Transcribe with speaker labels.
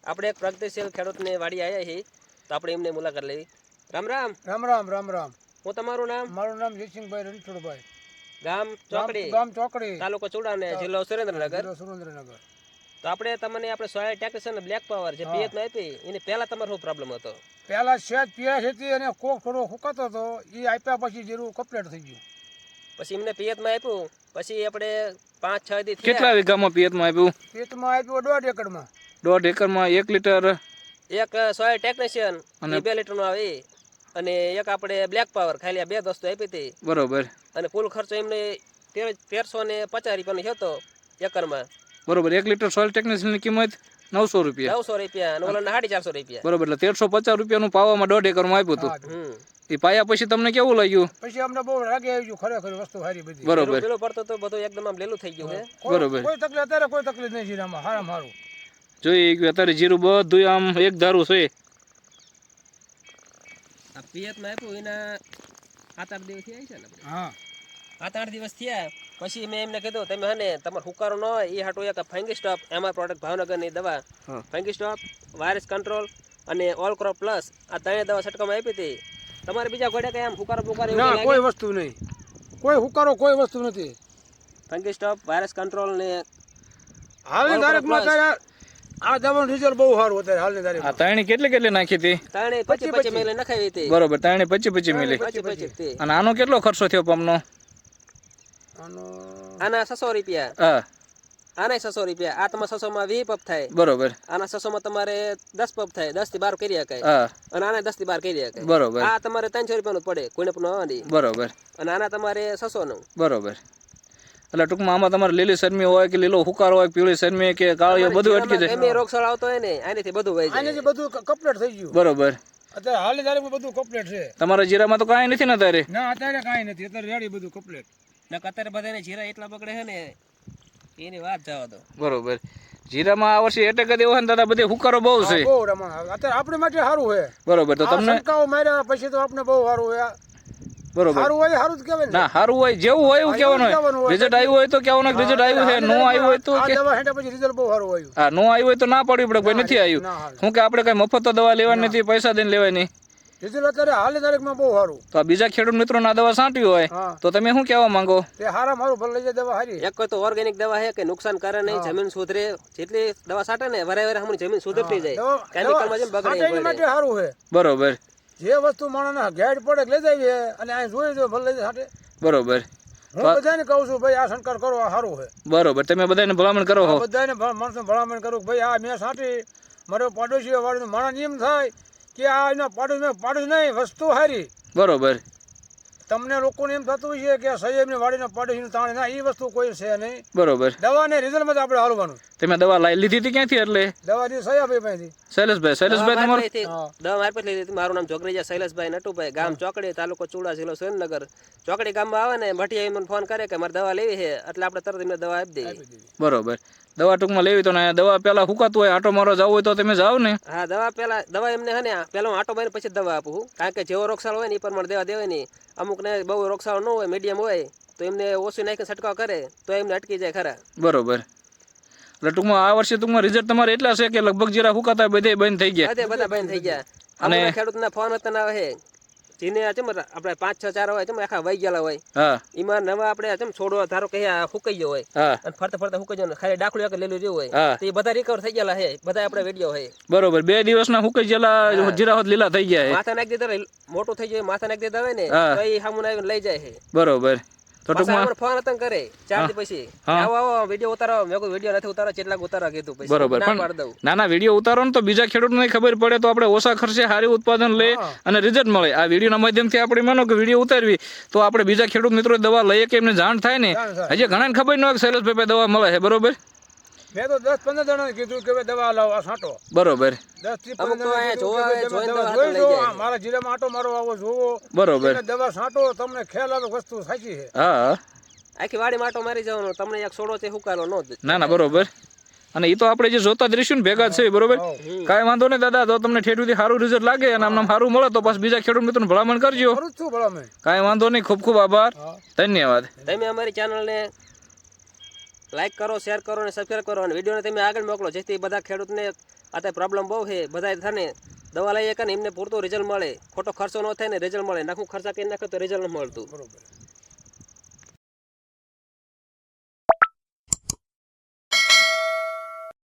Speaker 1: આપણે એક પ્રગતિશીલ ખેડૂતને વાડી આવ્યા છીએ તો આપણે એમને મુલાકાત લેવી. રામ રામ.
Speaker 2: રામ રામ રામ રામ.
Speaker 1: હું તમારું નામ?
Speaker 2: મારું નામ જયસિંહભાઈ રણછોડભાઈ.
Speaker 1: ગામ ચોકડી,
Speaker 2: ગામ ચોકડી,
Speaker 1: તાલુકો ચુડાને, જિલ્લો સુરેન્દ્રનગર.
Speaker 2: જિલ્લો સુરેન્દ્રનગર.
Speaker 1: તો આપણે તમને આપણે સોયા ટેક્સન બ્લેક પાવર જે પિયત માં આપી એની પહેલા તમારો શું પ્રોબ્લેમ હતો?
Speaker 2: પહેલા સેજ પીએસ હતી અને કોક થોડો હુકાતો હતો, એ આપ્યા પછી જીરું કમ્પ્લીટ થઈ ગયું.
Speaker 1: પછી એમને પિયત માં આપ્યું, પછી આપણે 5-6 દી
Speaker 3: કેટલા વીઘામાં પિયતમાં આપ્યું?
Speaker 2: પેટમાં આપ્યું 1.5 એકડમાં.
Speaker 3: 1.5 એકરમાં 1 લીટર
Speaker 1: એક સોયા ટેકનિશિયન 2 લીટરનો આવે અને એક આપણે બ્લેક પાવર ખાલી આ બે વસ્તુ આપી હતી.
Speaker 3: બરોબર.
Speaker 1: અને કુલ ખર્ચો એમને 1350 રૂપિયાનો હતો એકરમાં.
Speaker 3: બરોબર. 1 લીટર સોઇલ ટેકનિશિયનની કિંમત 900 રૂપિયા.
Speaker 1: 900 રૂપિયા અને ઓલાના 450 રૂપિયા.
Speaker 3: બરોબર. એટલે 1350 રૂપિયાનું પાવામાં 1.5 એકરમાં આપ્યું હતું. એ પાયા પછી તમને કેવું લાગ્યું?
Speaker 2: પછી અમને બહુ રાગે આવી ગયું, ખરેખર વસ્તુ સારી બધી.
Speaker 3: બરોબર.
Speaker 1: પેલું પડતો તો બધું એકદમ આમ લીલું થઈ ગયું છે.
Speaker 3: બરોબર.
Speaker 2: કોઈ તકલીફ અત્યારે કોઈ તકલીફ નહીં જીરામાં, હારામાં હારું.
Speaker 3: જોઈએ કે અત્યારે જીરું બધું આમ એક ધારું છે.
Speaker 1: આ પિયતમાં આપ્યું એના 7-8 દિવસ થયા છે ને?
Speaker 2: હા,
Speaker 1: 7-8 દિવસ થયા પછી મેં એમને કીધું તમે હને તમારે હુકારો ન હોય એ હાટું એક ફંગી સ્ટોપ એમાં પ્રોડક્ટ ભાવનગરની દવા ફંગી સ્ટોપ, વાયરસ કંટ્રોલ અને ઓલ ક્રોપ પ્લસ આ ત્રણેય દવા છટકાવમાં આપી હતી. તમારે બીજા ઘોડે કઈ આમ હુકારો પુકારો એવું
Speaker 2: ના
Speaker 1: લાગે?
Speaker 2: કોઈ વસ્તુ નહીં, કોઈ હુકારો કોઈ વસ્તુ નથી.
Speaker 1: ફંગી સ્ટોપ, વાયરસ કંટ્રોલ ને
Speaker 2: હાલની તારીખમાં અત્યારે આ દવાનું રિઝલ્ટ બહુ સારું અત્યારે હાલની
Speaker 3: આ
Speaker 2: તારીખમાં.
Speaker 3: તાણી કેટલી નાખી હતી?
Speaker 1: ત્રણે 25 મેલે નખાવી હતી.
Speaker 3: બરોબર. તાણી 25 મિલી.
Speaker 1: 25 હતી.
Speaker 3: અને આનો કેટલો ખર્ચો થયો પંપનો?
Speaker 1: આના 600 રૂપિયા,
Speaker 3: હા.
Speaker 1: આના 600 રૂપિયા. આ તમારે 600 માં 20 પપ થાય.
Speaker 3: બરોબર.
Speaker 1: આના 600 માં તમારે 10 પપ થાય, 10 થી 12 કરી શકાય.
Speaker 3: હા.
Speaker 1: અને આના 10 થી 12 કરી શકાય.
Speaker 3: બરોબર.
Speaker 1: આ તમારે 300 રૂપિયાનું પડે, કોઈને પણ આવવાની.
Speaker 3: બરોબર.
Speaker 1: અને આના તમારે 600 નું.
Speaker 3: બરોબર. એટલે ટૂંકમાં આમાં તમારે લીલી શરમી હોય કે લીલો હુકારો હોય, પીળી શરમી કે કાળી બધું અટકી જાય.
Speaker 1: ગમે રોગચાળો આવતો હોય ને આનેથી બધું વહી જાય.
Speaker 2: આનેથી બધું કમ્પ્લીટ થઈ ગયું.
Speaker 3: બરોબર.
Speaker 2: અત્યારે હાલની તારીખમાં બધું કમ્પ્લીટ છે.
Speaker 3: તમારા જીરામાં તો કાંઈ નથી ને તારે?
Speaker 2: ના અત્યારે કાંઈ નથી, અત્યારે રેડી બધું કમ્પ્લીટ.
Speaker 1: અત્યારે બધાને જીરા એટલા બગડે છે ને એની વાત જવા દો.
Speaker 3: બરોબર. જીરામાં આ વર્ષે એટેક જ એવો છે ને દાદા, બધે હુકારો બહુ છે.
Speaker 2: બહુ રમા અત્યારે આપણે માટે સારું છે.
Speaker 3: બરોબર. તો તમને
Speaker 2: શંકાઓ માર્યા પછી તો આપણે બહુ સારું છે.
Speaker 3: બરોબર.
Speaker 2: સારું હોય સારું જ કહેવાય ને.
Speaker 3: ના, સારું હોય જેવું હોય એવું કહેવાનું હોય. રિઝલ્ટ આવ્યું હોય તો કહેવાનું રિઝલ્ટ આવ્યું છે, નો આવ્યું હોય તો
Speaker 2: આ
Speaker 3: કે
Speaker 2: દવા હેઠળ પછી રિઝલ્ટ બહુ સારું આવ્યું.
Speaker 3: હા, નો આવ્યું હોય તો ના પાડવી પડે, કોઈ નથી આવ્યું. શું કે આપણે કઈ મફત તો દવા લેવાની નથી, પૈસા દઈને લેવાય નહીં.
Speaker 2: રિઝલ્ટ અત્યારે હાલની તારીખમાં બહુ સારું.
Speaker 3: તો આ બીજા ખેડૂત મિત્રોને આ દવા છાંટવી હોય તો તમે શું કહેવા માંગો?
Speaker 2: તે હારા મારું ભલે લઈ જાય દવા સારી.
Speaker 1: એક કોઈ તો ઓર્ગેનિક દવા છે કે નુકસાન કરે નહીં, જમીન સુધરે. જેટલી દવા છાંટે ને વારે હમણાં જમીન સુધરતી જાય. કેમિકલમાં જેમ બગડે
Speaker 2: માટે સારું છે.
Speaker 3: બરોબર.
Speaker 2: જે વસ્તુ માણસને ઘેડ પડે લઈ જાય અને અહીં જોઈ જો ભલે લઈ જાય સાથે.
Speaker 3: બરોબર.
Speaker 2: હું બધાને કહું છું ભાઈ આ સંકર કરો, આ સારું છે.
Speaker 3: બરોબર. તમે બધાને ભલામણ કરો છો?
Speaker 2: બધાને માણસો ભલામણ કરું ભાઈ આ મેં સાટી મારો પાડોશી વાળીનું માણસ એમ થાય કે આ એના પાડોશ નહીં, વસ્તુ સારી.
Speaker 3: બરોબર.
Speaker 2: તમને લોકોને એમ થતું છે કે સૈયદની વાડીના પાડોશીનું તાણ, ના એ વસ્તુ કોઈ છે નહીં.
Speaker 3: બરોબર.
Speaker 2: દવાને રિઝલ્ટમાં તો આપણે હાલવાનું.
Speaker 3: તમે દવા લીધી હતી ક્યાંથી? એટલે
Speaker 2: દવાની સૈયાભાઈ પાસેથી.
Speaker 3: શૈલેષભાઈ
Speaker 1: દવા
Speaker 3: તમારું
Speaker 1: મારફત લીધી હતી. મારું નામ જોગરેજા શૈલેષભાઈ નટુભાઈ, ગામ ચોકડી, તાલુકો ચુડા, જિલ્લો સુરેન્દ્રનગર. ચોકડી ગામમાં આવે ને ભટિયા મને ફોન કરે કે મારે દવા લેવી છે એટલે આપણે તરત એમને દવા આપી દઈએ.
Speaker 3: બરોબર. દવા ટૂંકમાં લેવી તો ને દવા પેલા હુકાતું હોય, આટો મારો જવું હોય તો તમે જાઓ ને?
Speaker 1: હા, દવા એમને હે ને પેલા હું આટો મારીને પછી દવા આપું. કારણ કે જેવો રોગચાળો હોય ને એ પ્રમાણે દવા દેવાય નહીં. અમુક ને બહુ રોગચાળો ન હોય, મીડિયમ હોય તો એમને ઓછું નાખીને છંટકાવ કરે તો એમને અટકી જાય ખરા.
Speaker 3: બરોબર. એટલે ટૂંકમાં આ વર્ષે ટૂંકમાં રિઝલ્ટ તમારે એટલા છે કે લગભગ જીરા હુકાતા બધે બંધ થઈ ગયા.
Speaker 1: બધા બંધ થઈ ગયા. અને ખેડૂતના ફોન હતા ના આવે જેને આપણે 5-6 હોય આખા વહી ગયેલા હોય.
Speaker 3: હા.
Speaker 1: એમાં નવા આપણે છોડો ધારો કે ફૂકાઈ ગયો હોય અને ફરતા ફૂકાઈ ગયો ખાલી ડાકલું એક લેલું રહ્યું હોય તો એ બધા રિકવર થઈ ગયેલા છે. બધા આપણે વિડીયો હોય.
Speaker 3: બરોબર. 2 દિવસના હુકાઈ ગયેલા જીરા હોત લીલા થઈ ગયા.
Speaker 1: માથા નાખી દીધા, મોટું થઈ ગયું, માથા નાખી દીધા હોય ને તો એ સામું આવીને લઈ જાય છે.
Speaker 3: બરોબર. તો
Speaker 1: ટૂંકમાં ફોન હતા કરે 4 દી પછી આવો વિડીયો ઉતારો. મેં કોઈ વિડીયો નથી ઉતારો, કેટલાક ઉતારા કીધું પછી.
Speaker 3: બરોબર. ના વિડીયો ઉતારો ને તો બીજા ખેડૂતને ખબર પડે તો આપણે ઓછા ખર્ચે સારું ઉત્પાદન લે અને રિઝલ્ટ મળે. આ વિડીયોના માધ્યમથી આપણે માનો કે વિડીયો ઉતારવી તો આપણે બીજા ખેડૂત મિત્રો દવા લઈએ કે એમને જાણ થાય ને. હજી ઘણા ખબર ન હોય કે શૈલેષભાઈ દવા મળે છે. બરોબર.
Speaker 2: મેં તો 10-15 જણાને કીધું કે દવા લાવો, આ છાંટો.
Speaker 3: બરોબર.
Speaker 2: 10 થી 15 મારા જીરામાં આટો મારો આવો જોવો.
Speaker 3: બરોબર.
Speaker 2: દવા છાંટો, તમને ખ્યાલ આવે વસ્તુ સાચી છે.
Speaker 3: હા,
Speaker 1: આખી વાડી માટો મારી જવાનો, તમને એક છોડો છે હુકાલો નો.
Speaker 3: ના બરોબર. અને એ તો આપણે જે જોતા જ રહીશું ને ભેગા છે. બરોબર. કાંઈ વાંધો નહીં દાદા, તો તમને ઠેઠુંથી સારું રિઝલ્ટ લાગે અને આમ સારું મળે તો પાછું બીજા ખેડૂત મિત્રોને ભલામણ કરજો. કાંઈ વાંધો નહીં. ખૂબ ખૂબ આભાર. ધન્યવાદ.
Speaker 1: તમે અમારી ચેનલને લાઈક કરો, શેર કરો અને સબસ્ક્રાઈબ કરો અને વિડીયોને તમે આગળ મોકલો, જેથી બધા ખેડૂતને અત્યારે પ્રોબ્લેમ બહુ છે, બધા થાને દવા લઈએ કે ને એમને પૂરતું રિઝલ્ટ મળે, ખોટો ખર્ચો ન થાય ને રિઝલ્ટ મળે. નાખું ખર્ચા કરી નાખે તો રિઝલ્ટ ન મળતું.
Speaker 2: બરોબર.